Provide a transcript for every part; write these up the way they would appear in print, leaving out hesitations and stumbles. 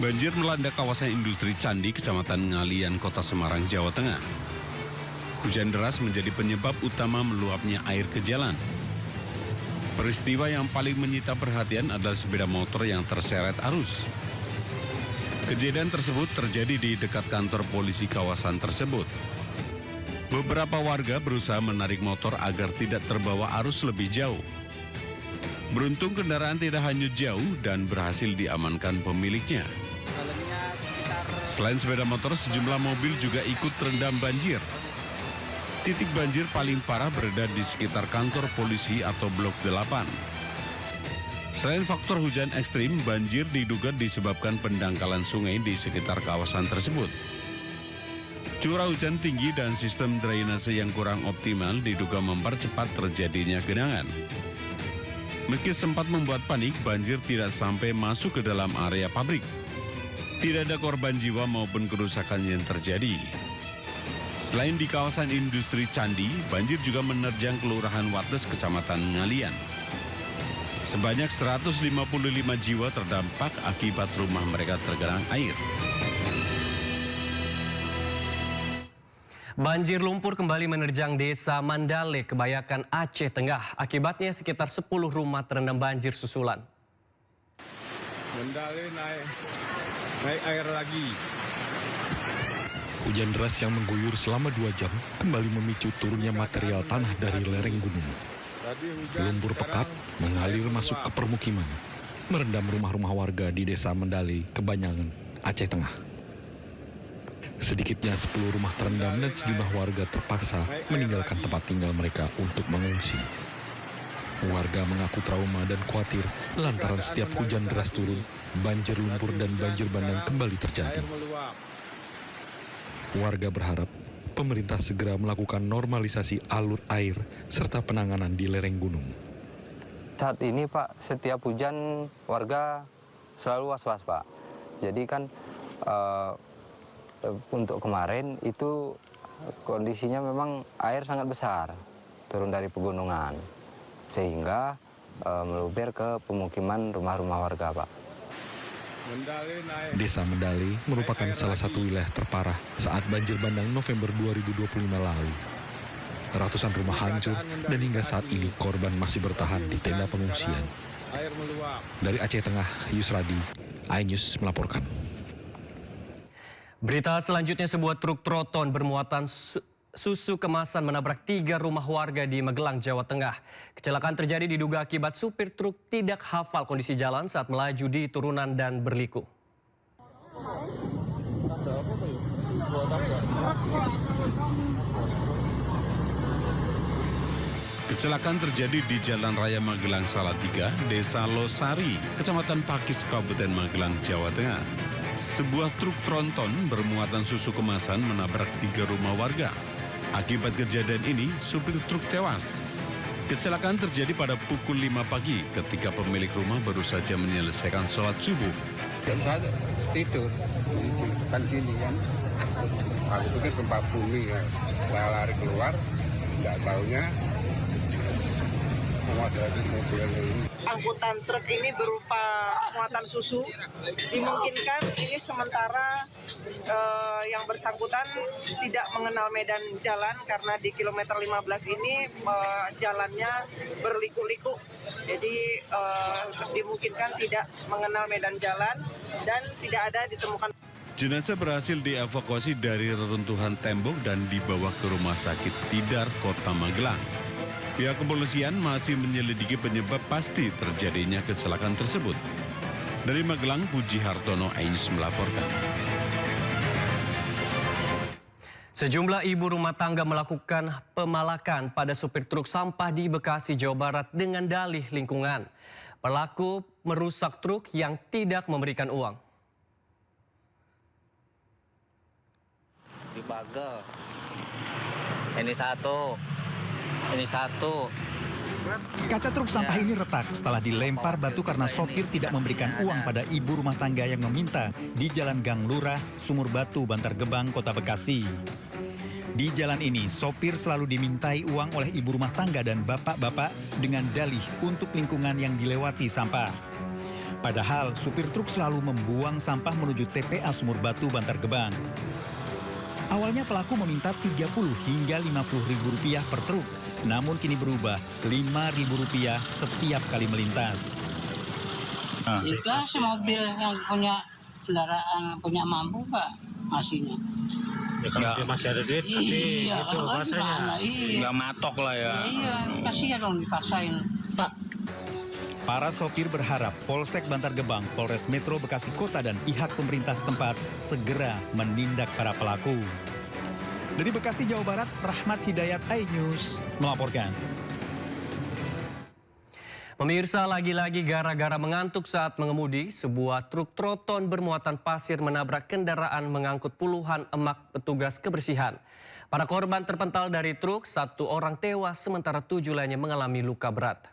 Banjir melanda kawasan industri Candi, Kecamatan Ngalian, Kota Semarang, Jawa Tengah. Hujan deras menjadi penyebab utama meluapnya air ke jalan. Peristiwa yang paling menyita perhatian adalah sepeda motor yang terseret arus. Kejadian tersebut terjadi di dekat kantor polisi kawasan tersebut. Beberapa warga berusaha menarik motor agar tidak terbawa arus lebih jauh. Beruntung kendaraan tidak hanyut jauh dan berhasil diamankan pemiliknya. Selain sepeda motor, sejumlah mobil juga ikut terendam banjir. Titik banjir paling parah berada di sekitar kantor polisi atau Blok 8. Selain faktor hujan ekstrim, banjir diduga disebabkan pendangkalan sungai di sekitar kawasan tersebut. Curah hujan tinggi dan sistem drainase yang kurang optimal diduga mempercepat terjadinya genangan. Meski sempat membuat panik, banjir tidak sampai masuk ke dalam area pabrik. Tidak ada korban jiwa maupun kerusakan yang terjadi. Selain di kawasan industri Candi, banjir juga menerjang Kelurahan Wates, Kecamatan Ngalian. Sebanyak 155 jiwa terdampak akibat rumah mereka tergenang air. Banjir lumpur kembali menerjang Desa Mandale, Kebayakan, Aceh Tengah. Akibatnya sekitar 10 rumah terendam banjir susulan. Mandale naik air lagi. Hujan deras yang mengguyur selama 2 jam kembali memicu turunnya material tanah dari lereng gunung. Lumpur pekat mengalir masuk ke permukiman, merendam rumah-rumah warga di Desa Mandale, Kebayangan, Aceh Tengah. Sedikitnya 10 rumah terendam dan sejumlah warga terpaksa meninggalkan tempat tinggal mereka untuk mengungsi. Warga mengaku trauma dan khawatir lantaran setiap hujan deras turun, banjir lumpur dan banjir bandang kembali terjadi. Warga berharap pemerintah segera melakukan normalisasi alur air serta penanganan di lereng gunung. Saat ini Pak, setiap hujan warga selalu was-was Pak. Jadi kan untuk kemarin itu kondisinya memang air sangat besar turun dari pegunungan. Sehingga meluber ke pemukiman rumah-rumah warga Pak. Desa Mandale merupakan salah satu wilayah terparah saat banjir bandang November 2025 lalu. Ratusan rumah hancur dan hingga saat ini korban masih bertahan di tenda pengungsian. Dari Aceh Tengah, Yusradi, iNews melaporkan. Berita selanjutnya, sebuah truk Troton bermuatan susu kemasan menabrak 3 rumah warga di Magelang, Jawa Tengah. Kecelakaan terjadi diduga akibat supir truk tidak hafal kondisi jalan saat melaju di turunan dan berliku. Kecelakaan terjadi di Jalan Raya Magelang Salatiga, Desa Losari, Kecamatan Pakis, Kabupaten Magelang, Jawa Tengah. Sebuah truk tronton bermuatan susu kemasan menabrak 3 rumah warga. Akibat kejadian ini, supir truk tewas. Kecelakaan terjadi pada pukul 5 pagi ketika pemilik rumah baru saja menyelesaikan sholat subuh. Dan saya tidur di depan sini kan. Aku pikir gempa bumi ya. Saya lari keluar, nggak taunya dari mobil ini. Angkutan truk ini berupa muatan susu. Dimungkinkan ini sementara yang bersangkutan tidak mengenal medan jalan karena di kilometer 15 ini jalannya berliku-liku. Jadi dimungkinkan tidak mengenal medan jalan dan tidak ada ditemukan. Jenazah berhasil dievakuasi dari reruntuhan tembok dan dibawa ke Rumah Sakit Tidar, Kota Magelang. Pihak kepolisian masih menyelidiki penyebab pasti terjadinya kecelakaan tersebut. Dari Magelang, Puji Hartono, iNews melaporkan. Sejumlah ibu rumah tangga melakukan pemalakan pada supir truk sampah di Bekasi, Jawa Barat dengan dalih lingkungan. Pelaku merusak truk yang tidak memberikan uang. Dibagel. Ini satu. Kaca truk sampah ini retak setelah dilempar batu karena sopir tidak memberikan uang pada ibu rumah tangga yang meminta di Jalan Gang Lurah, Sumur Batu, Bantar Gebang, Kota Bekasi. Di jalan ini, sopir selalu dimintai uang oleh ibu rumah tangga dan bapak-bapak dengan dalih untuk lingkungan yang dilewati sampah. Padahal supir truk selalu membuang sampah menuju TPA Sumur Batu, Bantar Gebang. Awalnya pelaku meminta 30 hingga 50 ribu rupiah per truk, namun kini berubah 5 ribu rupiah setiap kali melintas. Dikasih mobil yang punya kendaraan, punya mampu Pak, ngasihnya. Ya kalau dia masih ada duit, Iya, itu kalau bahasanya. gimana, iya. Nggak matok lah ya. Iya, kasihan dong dipaksain. Pak, Para sopir berharap Polsek Bantar Gebang, Polres Metro Bekasi Kota dan pihak pemerintah setempat segera menindak para pelaku. Dari Bekasi, Jawa Barat, Rahmat Hidayat, iNews melaporkan. Pemirsa, lagi-lagi gara-gara mengantuk saat mengemudi, sebuah truk troton bermuatan pasir menabrak kendaraan mengangkut puluhan emak petugas kebersihan. Para korban terpental dari truk, 1 orang tewas sementara 7 lainnya mengalami luka berat.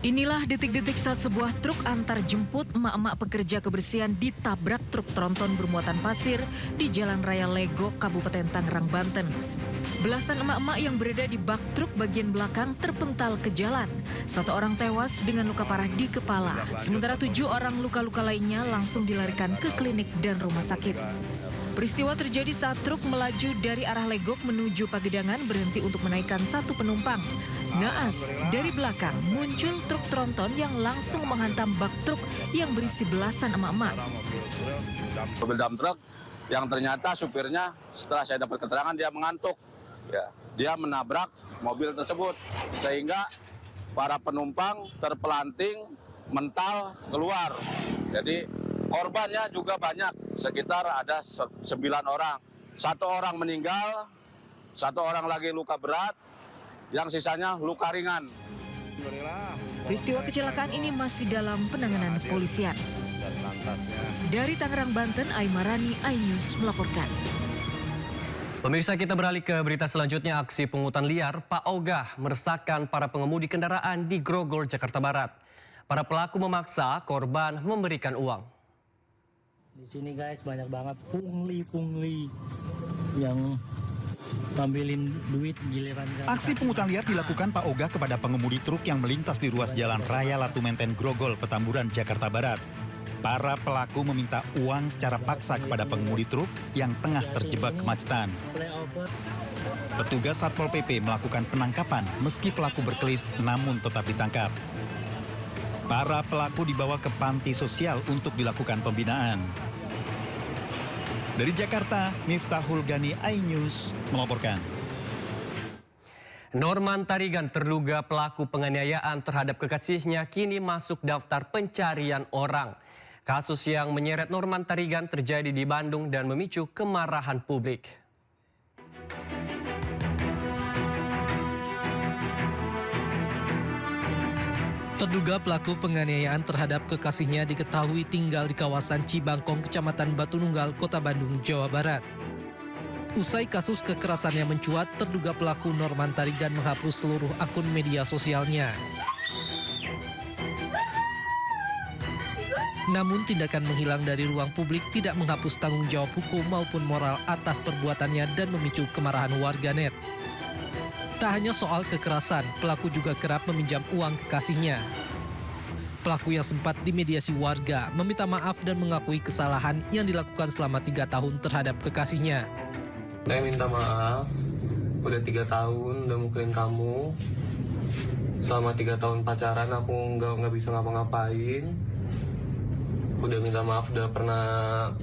Inilah detik-detik saat sebuah truk antar jemput emak-emak pekerja kebersihan ditabrak truk tronton bermuatan pasir di Jalan Raya Lego, Kabupaten Tangerang, Banten. Belasan emak-emak yang berada di bak truk bagian belakang terpental ke jalan. 1 orang tewas dengan luka parah di kepala, sementara 7 orang luka-luka lainnya langsung dilarikan ke klinik dan rumah sakit. Peristiwa terjadi saat truk melaju dari arah Legok menuju Pagedangan berhenti untuk menaikkan 1 penumpang. Naas, dari belakang muncul truk tronton yang langsung menghantam bak truk yang berisi belasan emak-emak. Mobil dump truck yang ternyata supirnya setelah saya dapat keterangan dia mengantuk. Ya, dia menabrak mobil tersebut sehingga para penumpang terpelanting mental keluar. Jadi korbannya juga banyak, sekitar ada 9 orang. 1 orang meninggal, 1 orang lagi luka berat, yang sisanya luka ringan. Peristiwa kecelakaan ini masih dalam penanganan kepolisian. Dari Tangerang, Banten, Aimarani, iNews melaporkan. Pemirsa, kita beralih ke berita selanjutnya. Aksi pungutan liar Pak Ogah meresahkan para pengemudi kendaraan di Grogol, Jakarta Barat. Para pelaku memaksa korban memberikan uang. di sini guys banyak banget pungli yang ngambilin duit giliran. Aksi pungutan liar dilakukan Pak Ogah kepada pengemudi truk yang melintas di ruas Jalan Raya Latu Menteng Grogol, Petamburan, Jakarta Barat. Para pelaku meminta uang secara paksa kepada pengemudi truk yang tengah terjebak kemacetan. Petugas Satpol PP melakukan penangkapan meski pelaku berkelit namun tetap ditangkap. Para pelaku dibawa ke panti sosial untuk dilakukan pembinaan. Dari Jakarta, Miftahul Gani, iNews melaporkan. Norman Tarigan, terduga pelaku penganiayaan terhadap kekasihnya, kini masuk daftar pencarian orang. Kasus yang menyeret Norman Tarigan terjadi di Bandung dan memicu kemarahan publik. Terduga pelaku penganiayaan terhadap kekasihnya diketahui tinggal di kawasan Cibangkong, Kecamatan Batu Nunggal, Kota Bandung, Jawa Barat. Usai kasus kekerasannya mencuat, terduga pelaku Norman Tarigan menghapus seluruh akun media sosialnya. Namun tindakan menghilang dari ruang publik tidak menghapus tanggung jawab hukum maupun moral atas perbuatannya dan memicu kemarahan warganet. Tak hanya soal kekerasan, pelaku juga kerap meminjam uang kekasihnya. Pelaku yang sempat dimediasi warga meminta maaf dan mengakui kesalahan yang dilakukan selama 3 tahun terhadap kekasihnya. Saya minta maaf, udah 3 tahun udah mukulin kamu. Selama 3 tahun pacaran aku nggak bisa ngapa-ngapain. Udah minta maaf, udah pernah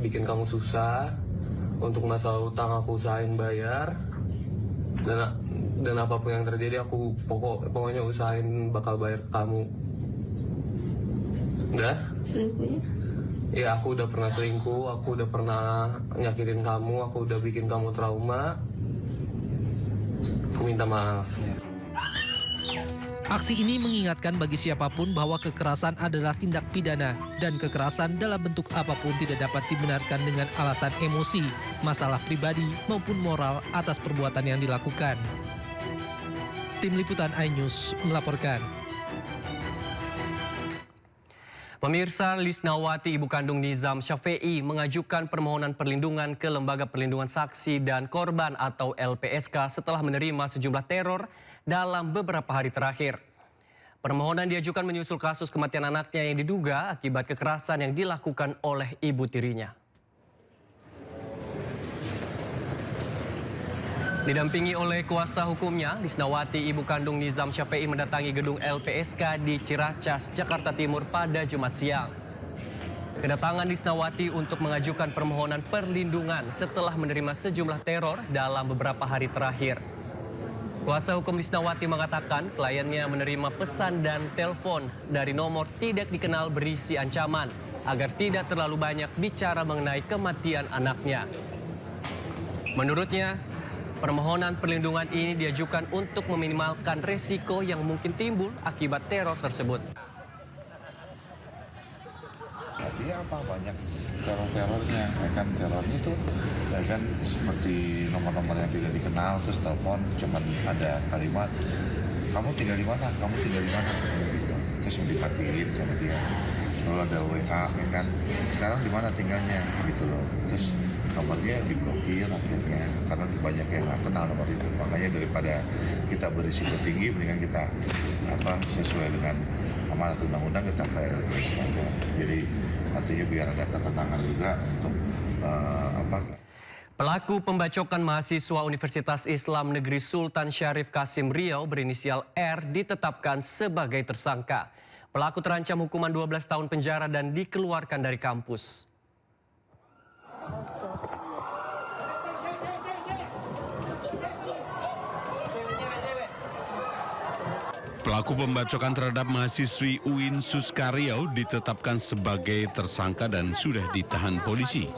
bikin kamu susah. Untuk masalah utang aku usahain bayar. Dan apapun yang terjadi aku pokoknya usahain bakal bayar ke kamu. Udah? Selingkuhnya? Ya aku udah pernah selingkuh, aku udah pernah nyakitin kamu, aku udah bikin kamu trauma. Aku minta maaf. Aksi ini mengingatkan bagi siapapun bahwa kekerasan adalah tindak pidana dan kekerasan dalam bentuk apapun tidak dapat dibenarkan dengan alasan emosi, masalah pribadi maupun moral atas perbuatan yang dilakukan. Tim Liputan iNews melaporkan. Pemirsa, Lisnawati, ibu kandung Nizam Syafei, mengajukan permohonan perlindungan ke Lembaga Perlindungan Saksi dan Korban atau LPSK setelah menerima sejumlah teror dalam beberapa hari terakhir. Permohonan diajukan menyusul kasus kematian anaknya yang diduga akibat kekerasan yang dilakukan oleh ibu tirinya. Didampingi oleh kuasa hukumnya, Lisnawati, ibu kandung Nizam Syafei, mendatangi gedung LPSK di Ciracas, Jakarta Timur pada Jumat siang. Kedatangan Lisnawati untuk mengajukan permohonan perlindungan setelah menerima sejumlah teror dalam beberapa hari terakhir. Kuasa hukum Lisnawati mengatakan kliennya menerima pesan dan telepon dari nomor tidak dikenal berisi ancaman agar tidak terlalu banyak bicara mengenai kematian anaknya. Menurutnya, permohonan perlindungan ini diajukan untuk meminimalkan resiko yang mungkin timbul akibat teror tersebut. Artinya apa? Banyak teror-terornya, ya kan? Terornya itu ya kan seperti nomor-nomor yang tidak dikenal, terus telepon cuman ada kalimat, kamu tinggal di mana, kamu tinggal di mana, gitu. Terus dipatiin sama dia. Lalu ada WA, ya kan? Sekarang di mana tinggalnya, gitu loh. Terus nomornya diblokir akhirnya karena banyak yang nggak kenal nomor itu. Makanya daripada kita berisiko tinggi, mendingan kita sesuai dengan amanat undang-undang kita kayak saja. Jadi artinya biar ada ketenangan juga untuk Pelaku pembacokan mahasiswa Universitas Islam Negeri Sultan Syarif Kasim Riau berinisial R ditetapkan sebagai tersangka. Pelaku terancam hukuman 12 tahun penjara dan dikeluarkan dari kampus. Pelaku pembacokan terhadap mahasiswi UIN Suska Riau ditetapkan sebagai tersangka dan sudah ditahan polisi.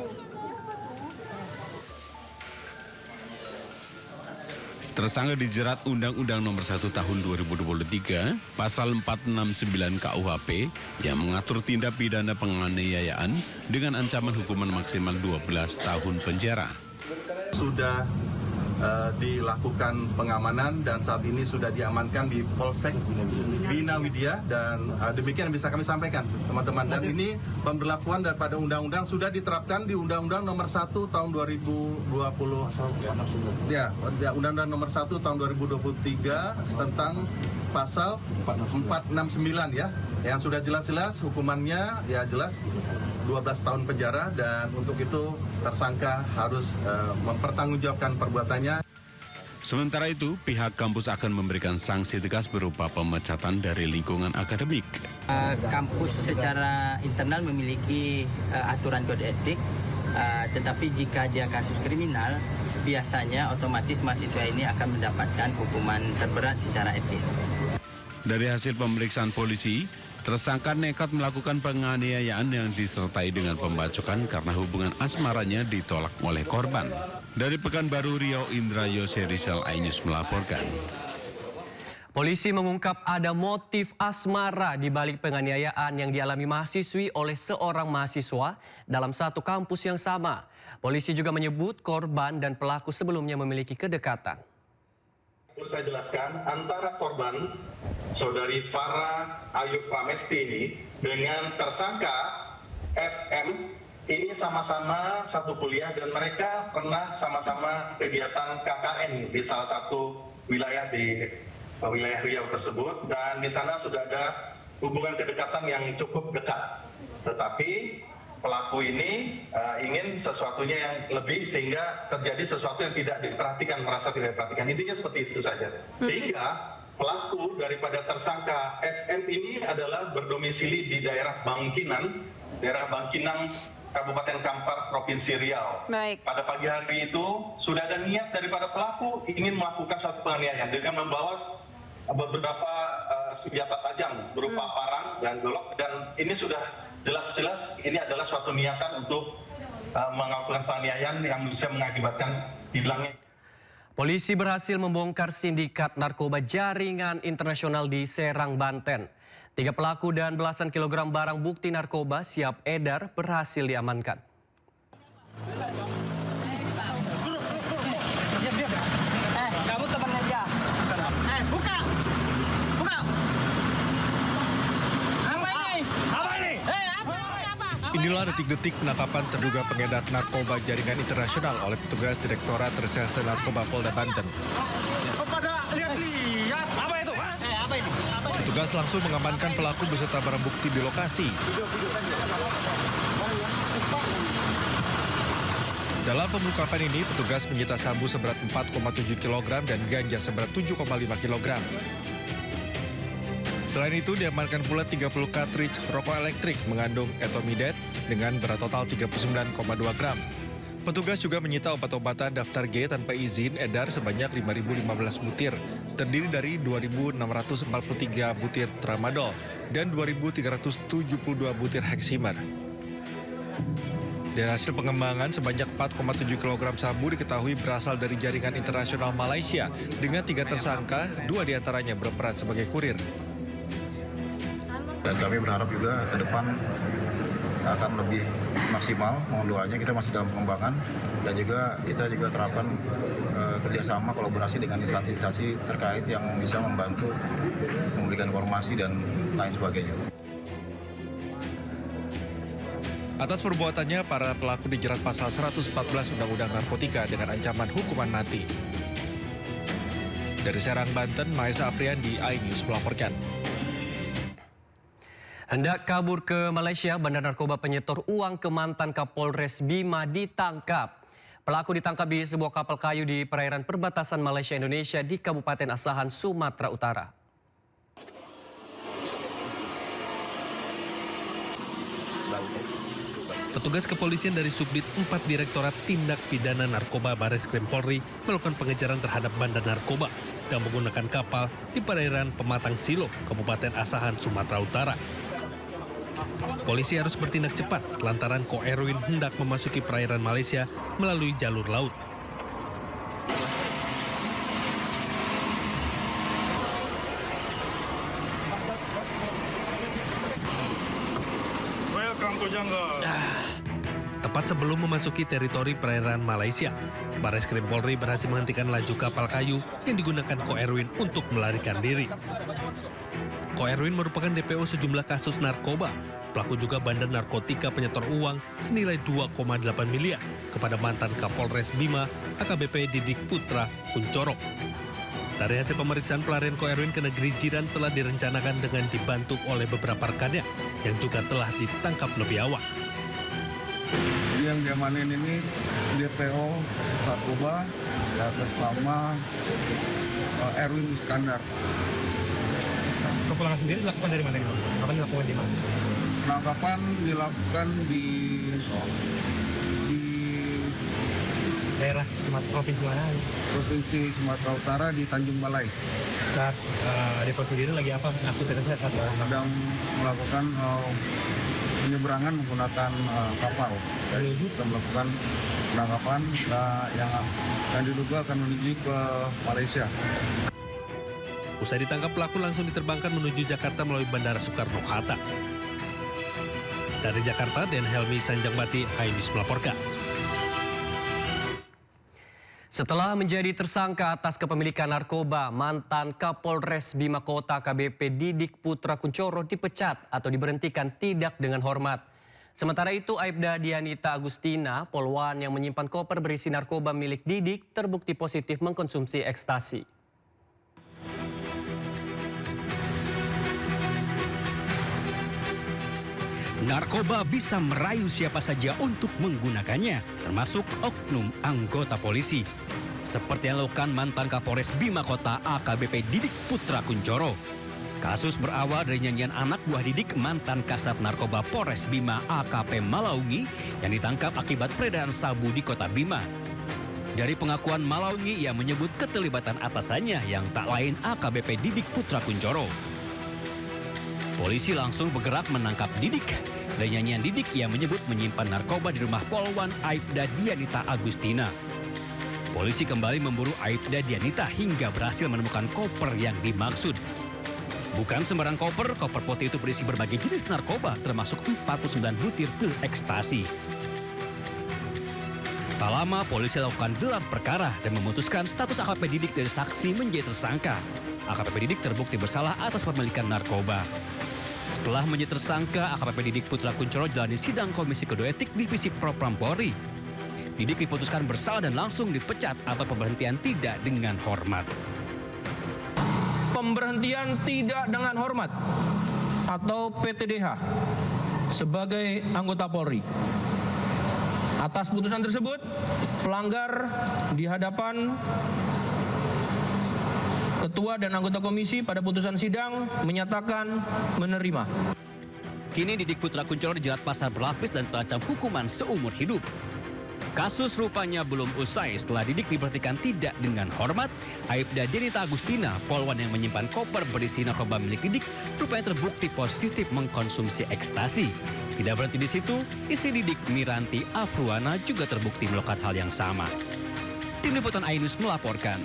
Tersangka dijerat Undang-Undang Nomor 1 Tahun 2023, Pasal 469 KUHP yang mengatur tindak pidana penganiayaan dengan ancaman hukuman maksimal 12 tahun penjara. Sudah dilakukan pengamanan dan saat ini sudah diamankan di Polsek Bina Widya dan demikian yang bisa kami sampaikan teman-teman. Dan ini pemberlakuan daripada undang-undang sudah diterapkan di Undang-Undang Nomor 1 Tahun 2020. Ya, Undang-Undang Nomor 1 Tahun 2023 tentang Pasal 469 ya, yang sudah jelas-jelas hukumannya ya jelas 12 tahun penjara dan untuk itu tersangka harus mempertanggungjawabkan perbuatannya. Sementara itu, pihak kampus akan memberikan sanksi tegas berupa pemecatan dari lingkungan akademik. Kampus secara internal memiliki aturan kode etik, tetapi jika dia kasus kriminal, biasanya otomatis mahasiswa ini akan mendapatkan hukuman terberat secara etis. Dari hasil pemeriksaan polisi, tersangka nekat melakukan penganiayaan yang disertai dengan pembacokan karena hubungan asmaranya ditolak oleh korban. Dari Pekanbaru Riau, Indra Yose Rizal Ainus melaporkan. Polisi mengungkap ada motif asmara di balik penganiayaan yang dialami mahasiswi oleh seorang mahasiswa dalam satu kampus yang sama. Polisi juga menyebut korban dan pelaku sebelumnya memiliki kedekatan. Perlu saya jelaskan, antara korban saudari Farah Ayub Pramesti ini dengan tersangka FM ini sama-sama satu kuliah dan mereka pernah sama-sama kegiatan KKN di salah satu wilayah di wilayah Riau tersebut dan di sana sudah ada hubungan kedekatan yang cukup dekat. Tetapi pelaku ini ingin sesuatunya yang lebih sehingga terjadi sesuatu yang tidak diperhatikan, merasa tidak diperhatikan. Intinya seperti itu saja. Sehingga pelaku daripada tersangka FM ini adalah berdomisili di daerah Bangkinang, Kabupaten Kampar, Provinsi Riau. Baik. Pada pagi hari itu sudah ada niat daripada pelaku ingin melakukan suatu penganiayaan dengan membawa beberapa senjata tajam berupa parang dan golok dan ini sudah jelas-jelas ini adalah suatu niatan untuk melakukan penganiayaan yang bisa mengakibatkan hilangnya. Polisi berhasil membongkar sindikat narkoba jaringan internasional di Serang, Banten. 3 pelaku dan belasan kilogram barang bukti narkoba siap edar berhasil diamankan. Kamu temannya dia. Buka. Apa ini? Inilah detik-detik penangkapan terduga pengedar narkoba jaringan internasional oleh petugas Direktorat Reserse Narkoba Polda Banten. Pada lihat. Apa itu? Petugas langsung mengamankan pelaku beserta barang bukti di lokasi. Dalam pengungkapan ini, petugas menyita sabu seberat 4,7 kg dan ganja seberat 7,5 kg. Selain itu, diamankan pula 30 cartridge rokok elektrik mengandung etomidet dengan berat total 39,2 gram. Petugas juga menyita obat-obatan daftar G tanpa izin edar sebanyak 5.015 butir, terdiri dari 2.643 butir tramadol dan 2.372 butir heximer. Dari hasil pengembangan, sebanyak 4,7 kg sabu diketahui berasal dari jaringan internasional Malaysia dengan 3 tersangka, 2 diantaranya berperan sebagai kurir. Dan kami berharap juga ke depan akan lebih maksimal, mohon doanya. Kita masih dalam pengembangan dan juga kita juga terapkan kerjasama kolaborasi dengan instansi-instansi terkait yang bisa membantu memberikan informasi dan lain sebagainya. Atas perbuatannya, para pelaku dijerat pasal 114 Undang-Undang Narkotika dengan ancaman hukuman mati. Dari Serang, Banten, Maesa Apriandi, iNews melaporkan. Hendak kabur ke Malaysia, bandar narkoba penyetor uang ke mantan Kapolres Bima ditangkap. Pelaku ditangkap di sebuah kapal kayu di perairan perbatasan Malaysia-Indonesia di Kabupaten Asahan, Sumatera Utara. Petugas kepolisian dari Subdit 4 Direktorat Tindak Pidana Narkoba Bareskrim Polri melakukan pengejaran terhadap bandar narkoba dan menggunakan kapal di perairan Pematang Silo, Kabupaten Asahan, Sumatera Utara. Polisi harus bertindak cepat lantaran koheroin hendak memasuki perairan Malaysia melalui jalur laut. Tepat sebelum memasuki teritori perairan Malaysia, Bareskrim Polri berhasil menghentikan laju kapal kayu yang digunakan koheroin untuk melarikan diri. Koheroin merupakan DPO sejumlah kasus narkoba. Pelaku juga bandar narkotika penyetor uang senilai 2,8 miliar kepada mantan Kapolres Bima AKBP Didik Putra Kuncoro. Dari hasil pemeriksaan, pelarian koheroin ke negeri jiran telah direncanakan dengan dibantu oleh beberapa rekannya yang juga telah ditangkap lebih awal. Yang diamanin ini DPO narkoba atas nama Erwin Iskandar. Kepulangan sendiri dilakukan dari mana? Kapan dilakukan di mana? Penangkapan dilakukan di daerah provinsi mana? Provinsi Sumatera Utara di Tanjung Balai. Saat depo sendiri lagi apa? Aktivitasnya sedang melakukan penyeberangan menggunakan kapal. Jadi kita melakukan penangkapan yang diduga akan menuju ke Malaysia. Usai ditangkap, pelaku langsung diterbangkan menuju Jakarta melalui Bandara Soekarno-Hatta. Dari Jakarta, Den Helmi Sanjangbati, iNews melaporkan. Setelah menjadi tersangka atas kepemilikan narkoba, mantan Kapolres Bima Kota AKBP Didik Putra Kuncoro dipecat atau diberhentikan tidak dengan hormat. Sementara itu, Aibda Dianita Agustina, polwan yang menyimpan koper berisi narkoba milik Didik, terbukti positif mengkonsumsi ekstasi. Narkoba bisa merayu siapa saja untuk menggunakannya, termasuk oknum anggota polisi. Seperti yang dilakukan mantan Kapolres Bima Kota AKBP Didik Putra Kuncoro. Kasus berawal dari nyanyian anak buah Didik mantan Kasat Narkoba Polres Bima AKP Malaungi yang ditangkap akibat peredaran sabu di Kota Bima. Dari pengakuan Malaungi, ia menyebut keterlibatan atasannya yang tak lain AKBP Didik Putra Kuncoro. Polisi langsung bergerak menangkap Didik. Dari nyanyian Didik, ia menyebut menyimpan narkoba di rumah polwan Aibda Dianita Agustina. Polisi kembali memburu Aibda Dianita hingga berhasil menemukan koper yang dimaksud. Bukan sembarang koper, koper putih itu berisi berbagai jenis narkoba, termasuk 49 butir pil ekstasi. Tak lama, polisi lakukan gelar perkara dan memutuskan status AKBP Didik dari saksi menjadi tersangka. AKBP Didik terbukti bersalah atas pemilikan narkoba. Setelah menjadi tersangka, AKBP Didik Putra Kuncoro jalani sidang Komisi Kode Etik Divisi Propam Polri. Didik diputuskan bersalah dan langsung dipecat atau pemberhentian tidak dengan hormat. pemberhentian tidak dengan hormat atau PTDH sebagai anggota Polri. Atas putusan tersebut, pelanggar di hadapan Ketua dan anggota komisi pada putusan sidang menyatakan menerima. Kini Didik Putra Kunchoro dijerat pasal berlapis dan terancam hukuman seumur hidup. Kasus rupanya belum usai setelah Didik diberhentikan tidak dengan hormat. Aibda Denita Agustina, polwan yang menyimpan koper berisi narkoba milik Didik, rupanya terbukti positif mengkonsumsi ekstasi. Tidak berhenti di situ, istri Didik, Miranti Afruana, juga terbukti melakukan hal yang sama. Tim Liputan Ainus melaporkan.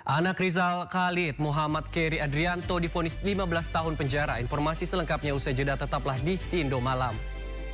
Anak Rizal Khalid, Muhammad Keri Adrianto divonis 15 tahun penjara. Informasi selengkapnya usai jeda, tetaplah di Sindo Malam.